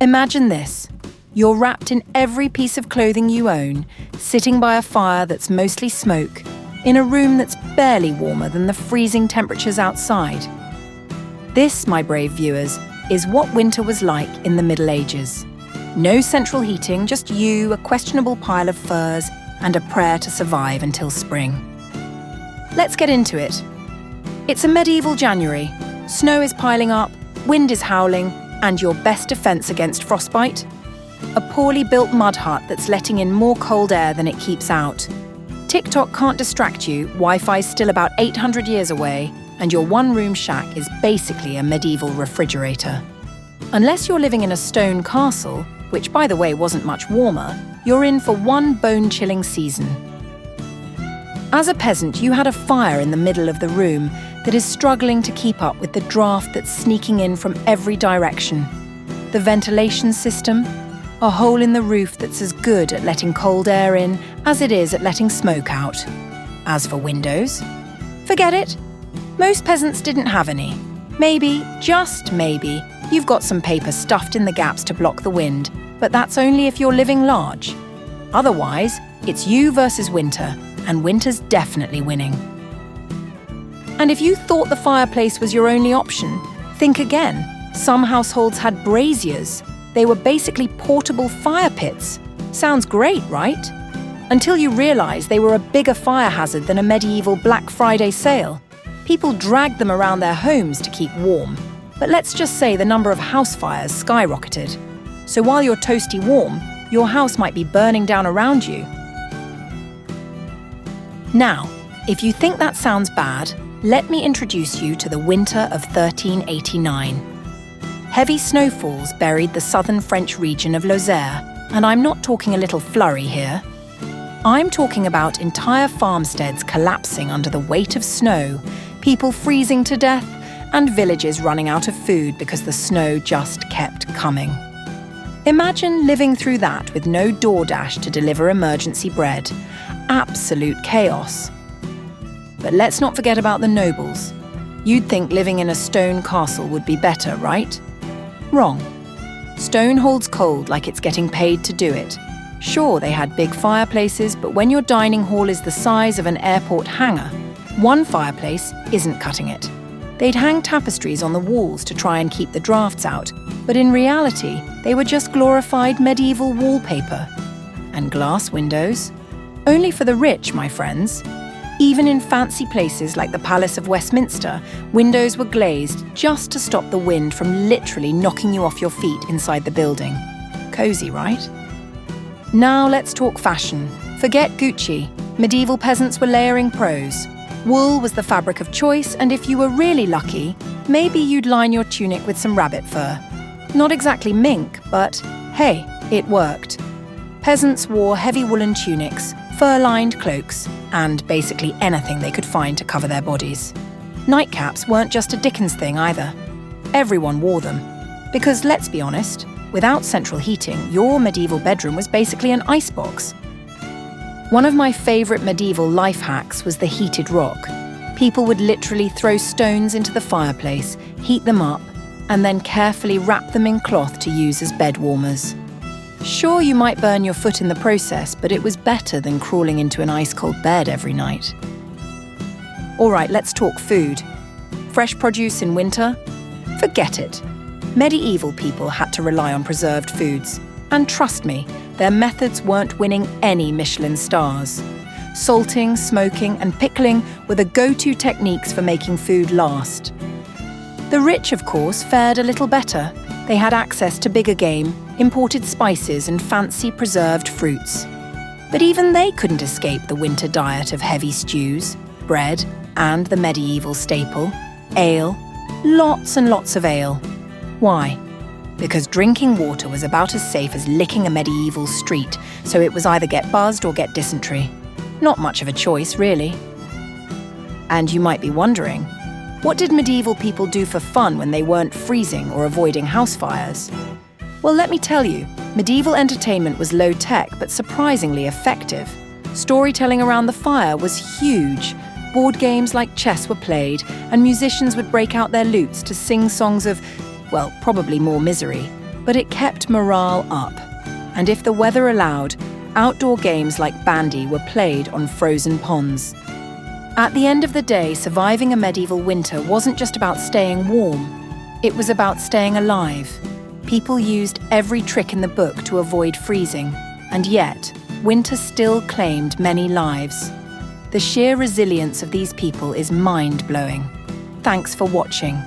Imagine this. You're wrapped in every piece of clothing you own, sitting by a fire that's mostly smoke, in a room that's barely warmer than the freezing temperatures outside. This, my brave viewers, is what winter was like in the Middle Ages. No central heating, just you, a questionable pile of furs, and a prayer to survive until spring. Let's get into it. It's a medieval January. Snow is piling up, wind is howling, and your best defense against frostbite? A poorly built mud hut that's letting in more cold air than it keeps out. TikTok can't distract you, Wi-Fi's still about 800 years away, and your one-room shack is basically a medieval refrigerator. Unless you're living in a stone castle, which by the way wasn't much warmer, you're in for one bone-chilling season. As a peasant, you had a fire in the middle of the room that is struggling to keep up with the draft that's sneaking in from every direction. The ventilation system, a hole in the roof that's as good at letting cold air in as it is at letting smoke out. As for windows, forget it. Most peasants didn't have any. Maybe, just maybe, you've got some paper stuffed in the gaps to block the wind, but that's only if you're living large. Otherwise, it's you versus winter, and winter's definitely winning. And if you thought the fireplace was your only option, think again. Some households had braziers. They were basically portable fire pits. Sounds great, right? Until you realize they were a bigger fire hazard than a medieval Black Friday sale. People dragged them around their homes to keep warm. But let's just say the number of house fires skyrocketed. So while you're toasty warm, your house might be burning down around you. Now, if you think that sounds bad, let me introduce you to the winter of 1389. Heavy snowfalls buried the southern French region of Lozère, and I'm not talking a little flurry here. I'm talking about entire farmsteads collapsing under the weight of snow, people freezing to death, and villages running out of food because the snow just kept coming. Imagine living through that with no DoorDash to deliver emergency bread. Absolute chaos. But let's not forget about the nobles. You'd think living in a stone castle would be better, right? Wrong. Stone holds cold like it's getting paid to do it. Sure, they had big fireplaces, but when your dining hall is the size of an airport hangar, one fireplace isn't cutting it. They'd hang tapestries on the walls to try and keep the drafts out, but in reality, they were just glorified medieval wallpaper. And glass windows? Only for the rich, my friends. Even in fancy places like the Palace of Westminster, windows were glazed just to stop the wind from literally knocking you off your feet inside the building. Cozy, right? Now let's talk fashion. Forget Gucci. Medieval peasants were layering prose. Wool was the fabric of choice, and if you were really lucky, maybe you'd line your tunic with some rabbit fur. Not exactly mink, but hey, it worked. Peasants wore heavy woolen tunics, fur-lined cloaks, and basically anything they could find to cover their bodies. Nightcaps weren't just a Dickens thing either. Everyone wore them. Because let's be honest, without central heating, your medieval bedroom was basically an icebox. One of my favourite medieval life hacks was the heated rock. People would literally throw stones into the fireplace, heat them up, and then carefully wrap them in cloth to use as bed warmers. Sure, you might burn your foot in the process, but it was better than crawling into an ice-cold bed every night. All right, let's talk food. Fresh produce in winter? Forget it. Medieval people had to rely on preserved foods. And trust me, their methods weren't winning any Michelin stars. Salting, smoking, and pickling were the go-to techniques for making food last. The rich, of course, fared a little better. They had access to bigger game, imported spices, and fancy preserved fruits. But even they couldn't escape the winter diet of heavy stews, bread, and the medieval staple, ale. Lots and lots of ale. Why? Because drinking water was about as safe as licking a medieval street, so it was either get buzzed or get dysentery. Not much of a choice, really. And you might be wondering, what did medieval people do for fun when they weren't freezing or avoiding house fires? Well, let me tell you, medieval entertainment was low-tech but surprisingly effective. Storytelling around the fire was huge. Board games like chess were played, and musicians would break out their lutes to sing songs of, well, probably more misery. But it kept morale up, and if the weather allowed, outdoor games like bandy were played on frozen ponds. At the end of the day, surviving a medieval winter wasn't just about staying warm, it was about staying alive. People used every trick in the book to avoid freezing, and yet, winter still claimed many lives. The sheer resilience of these people is mind-blowing. Thanks for watching.